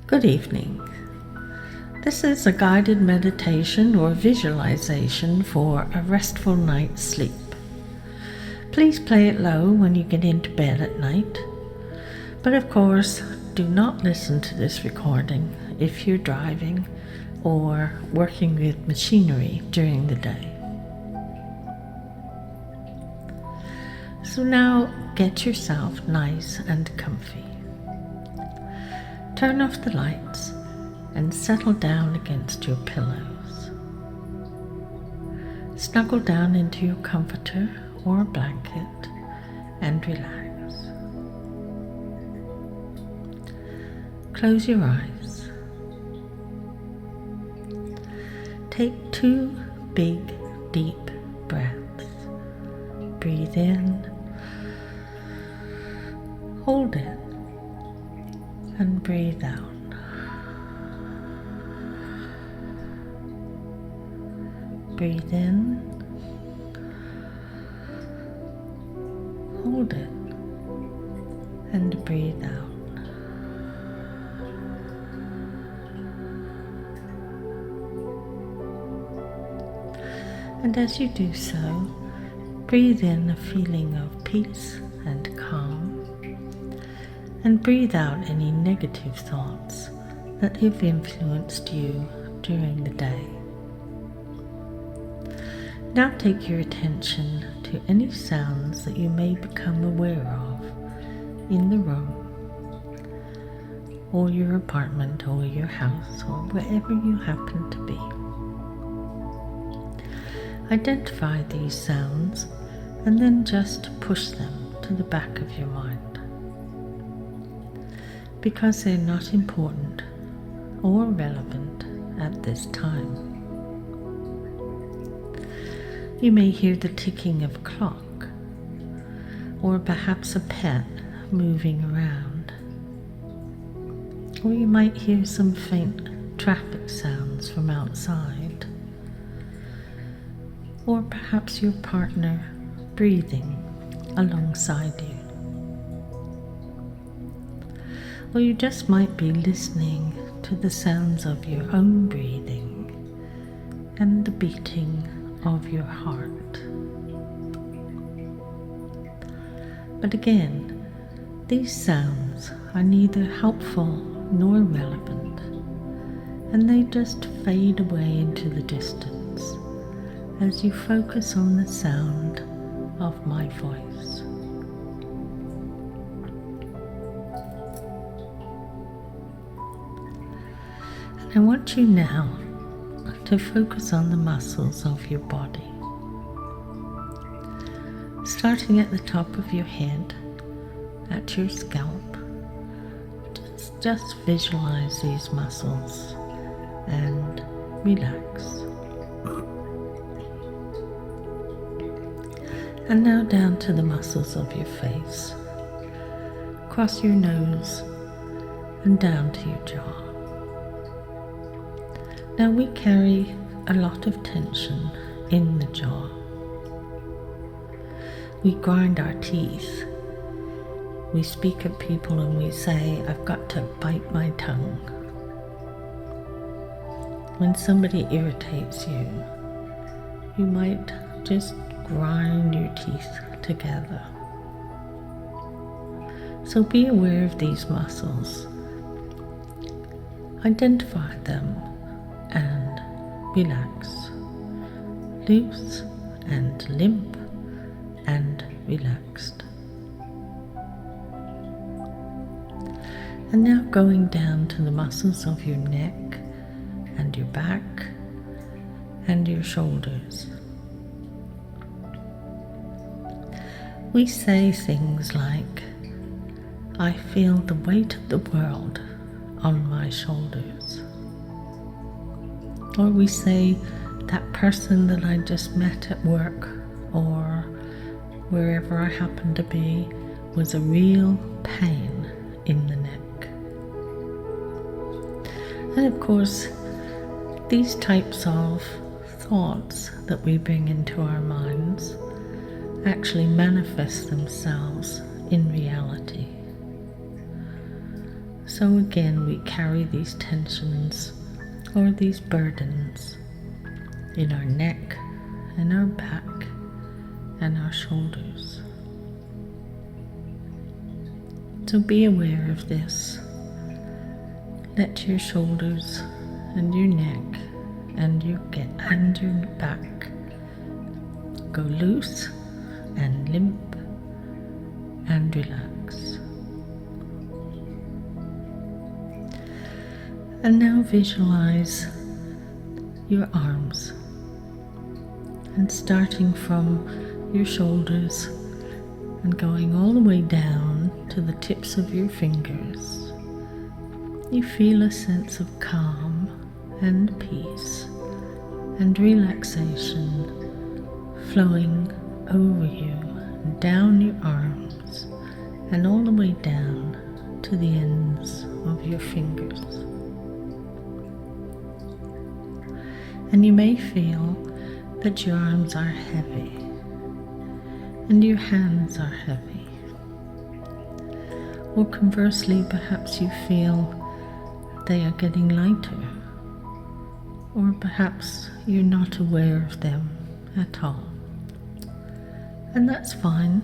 Good evening. This is a guided meditation or visualization for a restful night's sleep. Please play it low when you get into bed at night, but of course, do not listen to this recording if you're driving or working with machinery during the day. So now get yourself nice and comfy. Turn off the lights and settle down against your pillows. Snuggle down into your comforter or blanket and relax. Close your eyes. Take 2 big, deep breaths. Breathe in, hold it, and breathe out. Breathe in, hold it, and breathe out. And as you do so, breathe in a feeling of peace and calm, and breathe out any negative thoughts that have influenced you during the day. Now take your attention to any sounds that you may become aware of in the room, or your apartment, or your house, or wherever you happen to be. Identify these sounds and then just push them to the back of your mind, because they're not important or relevant at this time. You may hear the ticking of a clock, or perhaps a pet moving around, or you might hear some faint traffic sounds from outside, or perhaps your partner breathing alongside you. Or you just might be listening to the sounds of your own breathing and the beating of your heart. But again, these sounds are neither helpful nor relevant, and they just fade away into the distance as you focus on the sound of my voice. And I want you now to focus on the muscles of your body. Starting at the top of your head, at your scalp, just visualize these muscles and relax. And now down to the muscles of your face, across your nose and down to your jaw. Now we carry a lot of tension in the jaw. We grind our teeth. We speak at people and we say, "I've got to bite my tongue." When somebody irritates you, you might just grind your teeth together. So be aware of these muscles. Identify them and relax. Loose and limp and relaxed. And now going down to the muscles of your neck and your back and your shoulders. We say things like, "I feel the weight of the world on my shoulders." Or we say, "That person that I just met at work or wherever I happen to be was a real pain in the neck." And of course, these types of thoughts that we bring into our minds actually manifest themselves in reality. So again, we carry these tensions or these burdens in our neck and our back and our shoulders. So be aware of this. Let your shoulders and your neck and your back go loose and limp and relax. And now visualize your arms, and starting from your shoulders and going all the way down to the tips of your fingers, you feel a sense of calm and peace and relaxation flowing over you and down your arms and all the way down to the ends of your fingers. And you may feel that your arms are heavy and your hands are heavy. Or conversely, perhaps you feel they are getting lighter, or perhaps you're not aware of them at all. And that's fine,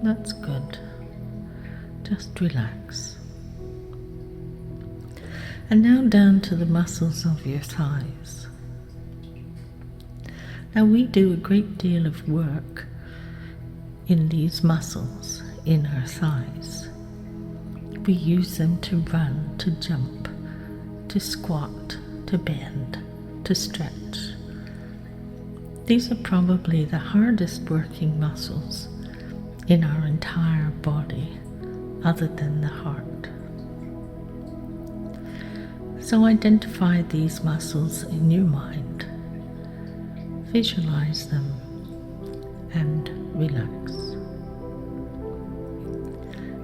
that's good. Just relax. And now down to the muscles of your thighs. Now we do a great deal of work in these muscles in our thighs. We use them to run, to jump, to squat, to bend, to stretch. These are probably the hardest working muscles in our entire body, other than the heart. So identify these muscles in your mind, visualize them, and relax.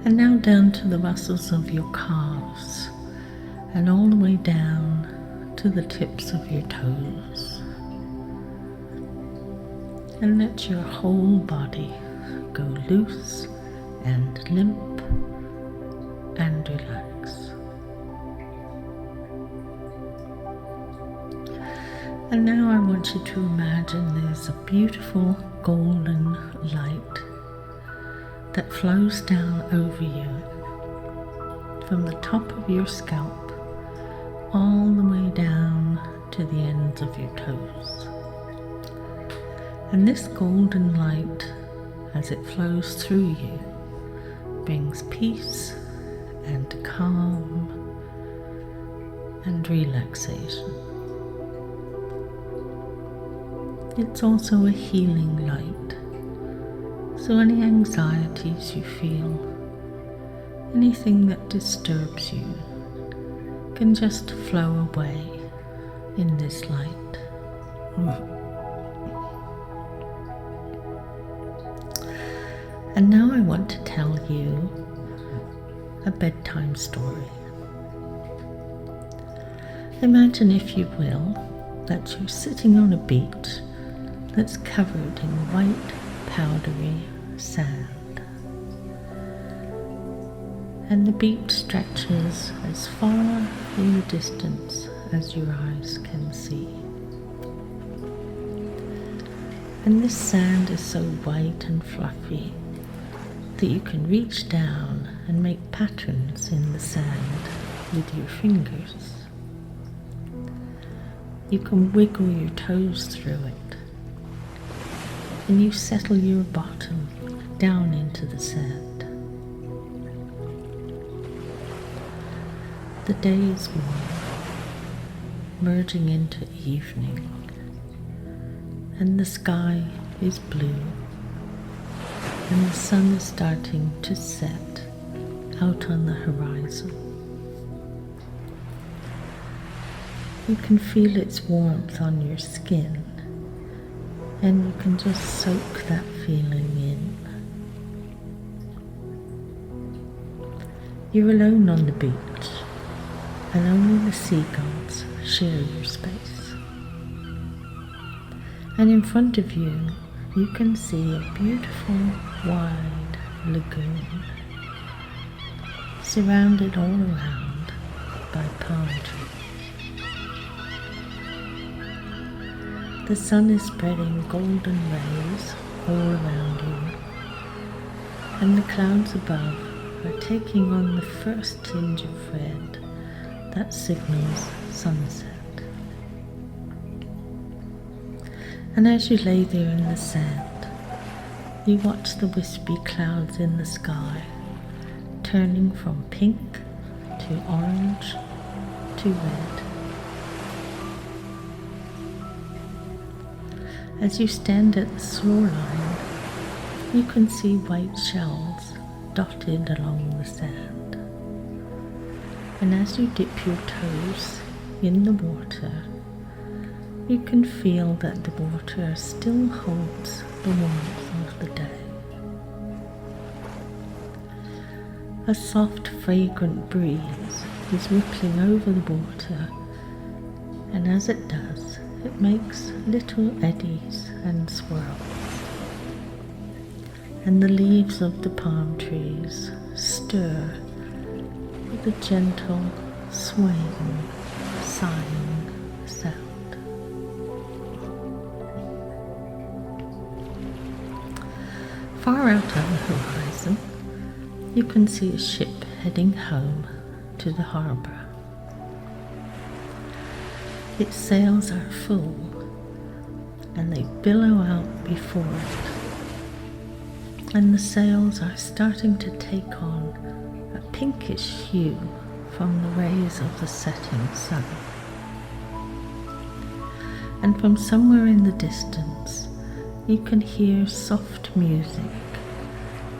And now down to the muscles of your calves, and all the way down to the tips of your toes. And let your whole body go loose and limp and relax. And now I want you to imagine there's a beautiful golden light that flows down over you from the top of your scalp all the way down to the ends of your toes. And this golden light, as it flows through you, brings peace and calm and relaxation. It's also a healing light, so any anxieties you feel, anything that disturbs you, can just flow away in this light. And now I want to tell you a bedtime story. Imagine, if you will, that you're sitting on a beach that's covered in white, powdery sand. And the beach stretches as far in the distance as your eyes can see. And this sand is so white and fluffy that you can reach down and make patterns in the sand with your fingers. You can wiggle your toes through it, and you settle your bottom down into the sand. The day is warm, merging into evening, and the sky is blue, and the sun is starting to set out on the horizon. You can feel its warmth on your skin, and you can just soak that feeling in. You're alone on the beach, and only the seagulls share your space. And in front of you, you can see a beautiful wide lagoon, surrounded all around by palm trees. The sun is spreading golden rays all around you, and the clouds above are taking on the first tinge of red that signals sunset. And as you lay there in the sand, you watch the wispy clouds in the sky turning from pink to orange to red. As you stand at the shoreline, you can see white shells dotted along the sand. And as you dip your toes in the water, you can feel that the water still holds the warmth of the day. A soft, fragrant breeze is rippling over the water, and as it does, it makes little eddies and swirls. And the leaves of the palm trees stir with a gentle, swaying, sighing sound. Far out on the horizon, you can see a ship heading home to the harbour. Its sails are full, and they billow out before it, and the sails are starting to take on a pinkish hue from the rays of the setting sun. And from somewhere in the distance, you can hear soft music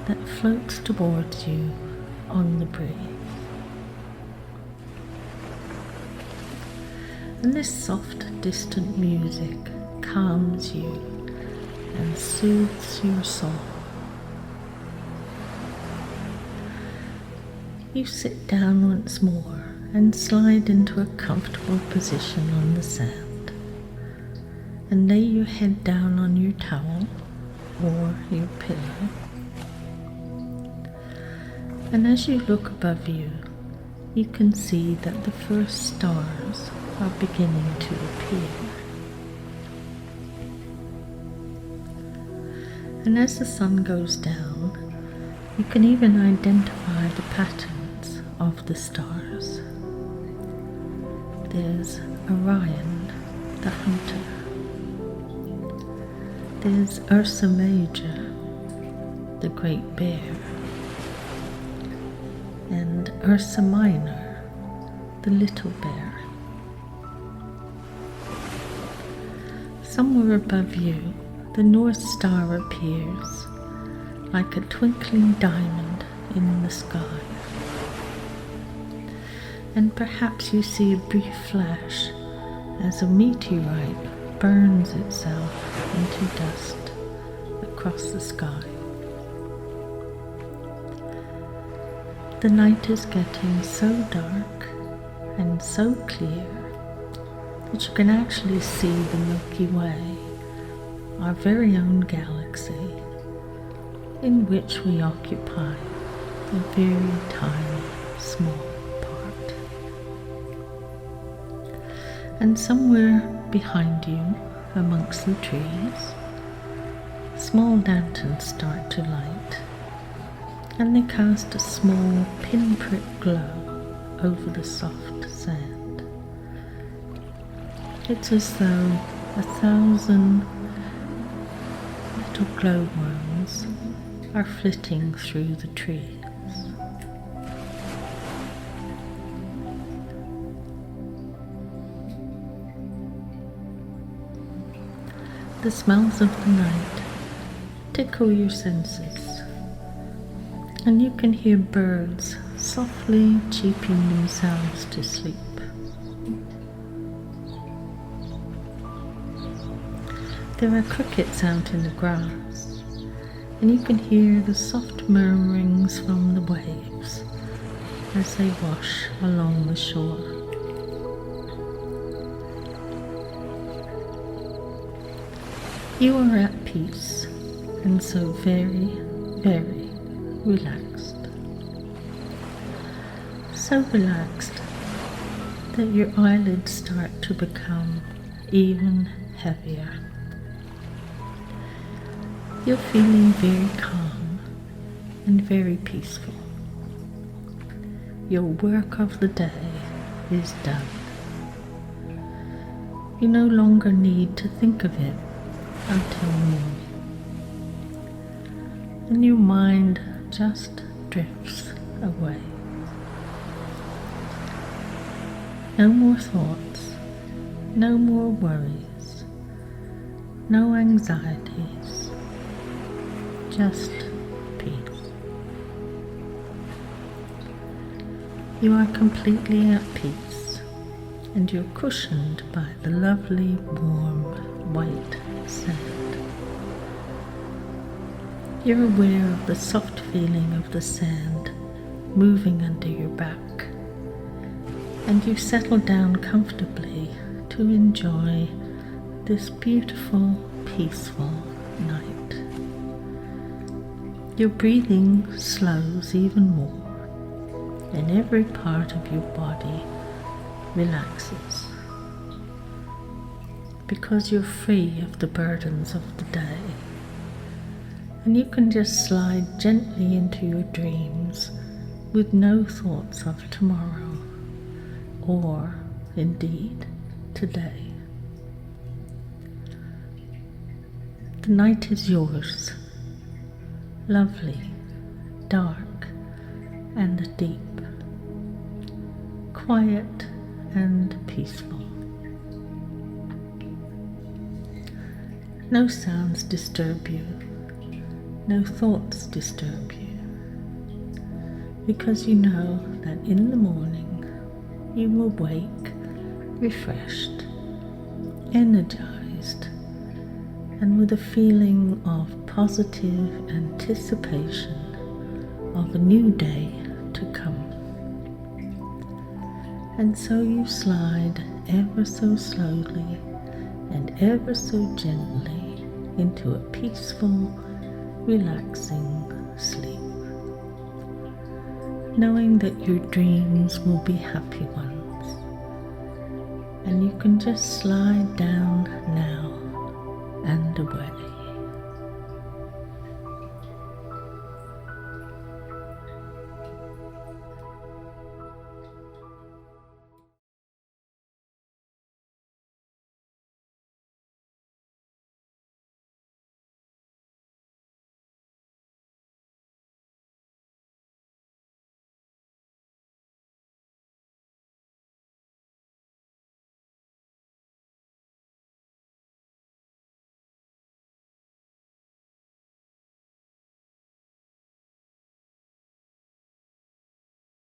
that floats towards you on the breeze. And this soft, distant music calms you and soothes your soul. You sit down once more and slide into a comfortable position on the sand, and lay your head down on your towel or your pillow. And as you look above you, you can see that the first stars are beginning to appear. And as the sun goes down, you can even identify the patterns of the stars. There's Orion, the hunter. There's Ursa Major, the great bear, and Ursa Minor, the little bear. Somewhere above you, the North Star appears like a twinkling diamond in the sky. And perhaps you see a brief flash as a meteorite burns itself into dust across the sky. The night is getting so dark and so clear that you can actually see the Milky Way, our very own galaxy, in which we occupy a very tiny, small part. And somewhere behind you, amongst the trees, small lanterns start to light, and they cast a small pinprick glow over the soft sand. It's as though 1,000 little glowworms are flitting through the trees. The smells of the night tickle your senses, and you can hear birds softly cheeping themselves to sleep. There are crickets out in the grass, and you can hear the soft murmurings from the waves as they wash along the shore. You are at peace, and so very, very relaxed. So relaxed that your eyelids start to become even heavier. You're feeling very calm and very peaceful. Your work of the day is done. You no longer need to think of it until noon. And your mind just drifts away. No more thoughts, no more worries, no anxieties, just peace. You are completely at peace, and you're cushioned by the lovely, warm, white sand. You're aware of the soft feeling of the sand moving under your back, and you settle down comfortably to enjoy this beautiful, peaceful night. Your breathing slows even more, and every part of your body relaxes, because you're free of the burdens of the day, and you can just slide gently into your dreams with no thoughts of tomorrow, or indeed today. The night is yours, lovely, dark and deep, quiet and peaceful. No sounds disturb you, no thoughts disturb you, because you know that in the morning you will wake refreshed, energized, and with a feeling of positive anticipation of a new day to come. And so you slide ever so slowly and ever so gently into a peaceful, relaxing sleep, knowing that your dreams will be happy ones, and you can just slide down now and away.